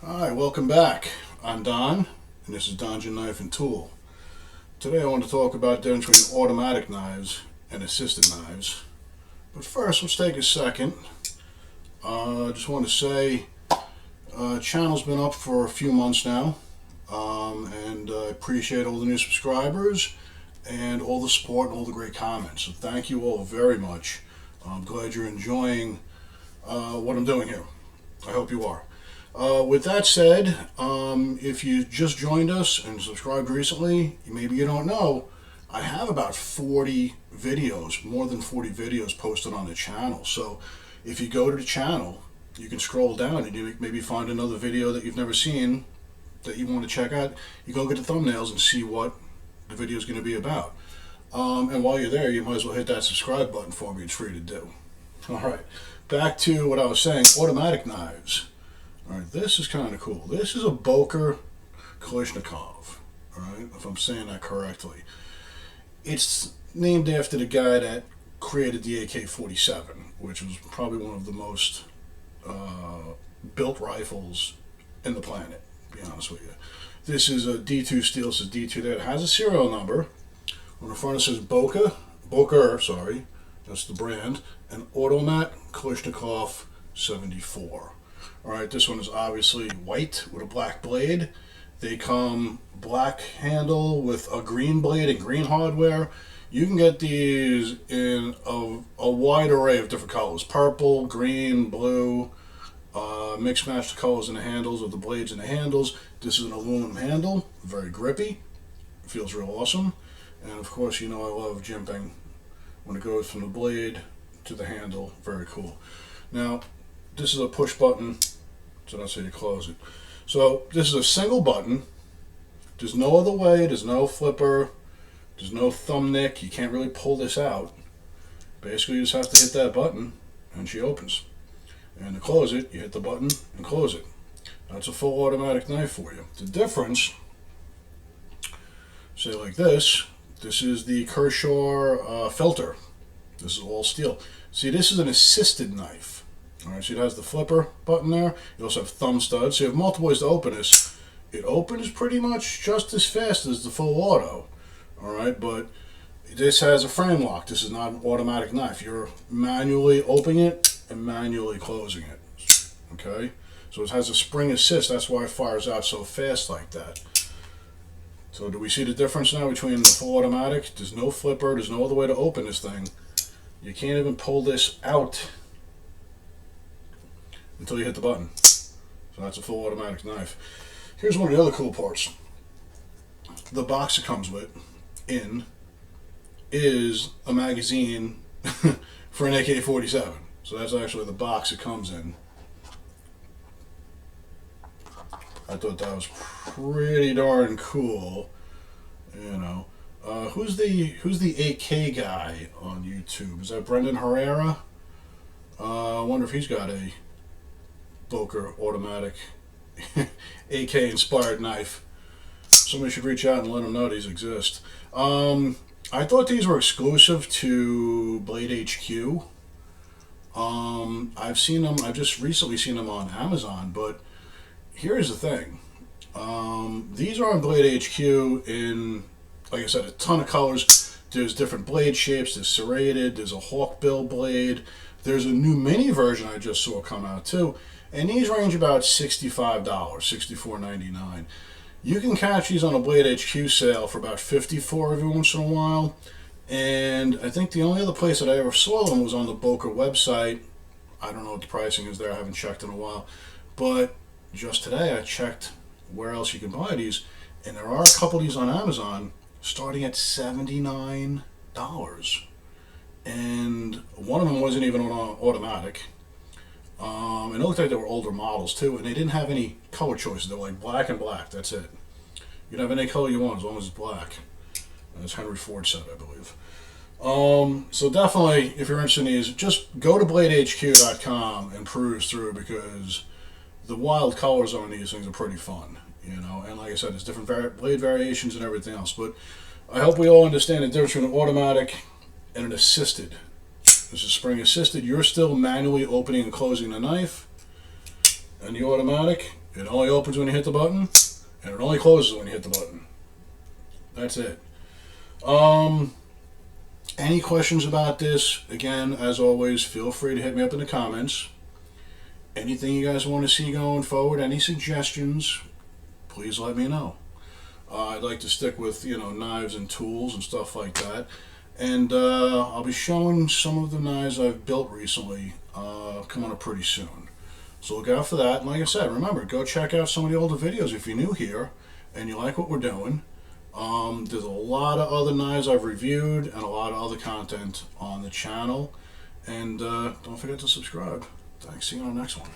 Hi, welcome back. I'm Don, and this is Don's Your Knife and Tool. Today I want to talk about the difference between automatic knives and assisted knives. But first, let's take a second. I just want to say, channel's been up for a few months now, and I appreciate all the new subscribers and all the support and all the great comments. So thank you all very much. I'm glad you're enjoying what I'm doing here. I hope you are. With that said, if you just joined us and subscribed recently, maybe you don't know, I have about 40 videos, more than 40 videos posted on the channel. So if you go to the channel, you can scroll down and you maybe find another video that you've never seen that you want to check out. You go get the thumbnails and see what the video is going to be about. And while you're there, you might as well hit that subscribe button for me. It's free to do. All right, back to what I was saying, automatic knives. Alright, this is kind of cool. This is a Boker Kalashnikov, alright, if I'm saying that correctly. It's named after the guy that created the AK-47, which was probably one of the most built rifles in the planet, to be honest with you. This is a D2 steel, says D2 there. It has a serial number. On the front it says Boker, that's the brand, and Automat Kalashnikov 74. Alright, this one is obviously white with a black blade. They come black handle with a green blade and green hardware. You can get these in a wide array of different colors. Purple, green, blue, mix match the colors in the handles of the blades and the handles. This is an aluminum handle, very grippy. It feels real awesome. And of course, you know I love jimping when it goes from the blade to the handle. Very cool. Now, this is a push button, so that's how you close it. So this is a single button. There's no other way. There's no flipper. There's no thumb nick. You can't really pull this out. Basically, you just have to hit that button, and she opens. And to close it, you hit the button and close it. That's a full automatic knife for you. The difference, say like this is the Kershaw filter. This is all steel. See, this is an assisted knife. Alright, so it has the flipper button there. You also have thumb studs. So you have multiple ways to open this. It opens pretty much just as fast as the full auto. Alright, but this has a frame lock. This is not an automatic knife. You're manually opening it and manually closing it. Okay? So it has a spring assist. That's why it fires out so fast like that. So do we see the difference now between the full automatic? There's no flipper. There's no other way to open this thing. You can't even pull this out until you hit the button. So that's a full automatic knife. Here's one of the other cool parts. The box it comes with is a magazine for an AK-47. So that's actually the box it comes in. I thought that was pretty darn cool. You know, who's the AK guy on YouTube? Is that Brendan Herrera? I wonder if he's got a Boker automatic AK inspired knife. Somebody should reach out and let them know these exist. I thought these were exclusive to Blade HQ. I've seen them, I've just recently seen them on Amazon, but here's the thing. These are on Blade HQ in, like I said, a ton of colors. There's different blade shapes. There's serrated, there's a hawkbill blade. There's a new mini version I just saw come out too. And these range about $65, $64.99. You can catch these on a Blade HQ sale for about $54 every once in a while. And I think the only other place that I ever saw them was on the Boker website. I don't know what the pricing is there. I haven't checked in a while. But just today I checked where else you can buy these. And there are a couple of these on Amazon starting at $79. And one of them wasn't even on automatic. It looked like they were older models too, and they didn't have any color choices. They were like black and black, that's it. You can have any color you want as long as it's black. As Henry Ford said, I believe. So definitely, if you're interested in these, just go to bladehq.com and peruse through, because the wild colors on these things are pretty fun, you know. And like I said, there's different blade variations and everything else. But I hope we all understand the difference between an automatic and an assisted. This is spring assisted. You're still manually opening and closing the knife. And the automatic It only opens when you hit the button, and it only closes when you hit the button. That's it. Any questions about this? Again, as always, feel free to hit me up in the comments. Anything you guys want to see going forward, any suggestions, please let me know. I'd like to stick with, knives and tools and stuff like that. And I'll be showing some of the knives I've built recently coming up pretty soon. So look out for that. And like I said, remember, go check out some of the older videos if you're new here and you like what we're doing. There's a lot of other knives I've reviewed and a lot of other content on the channel. And don't forget to subscribe. Thanks. See you on the next one.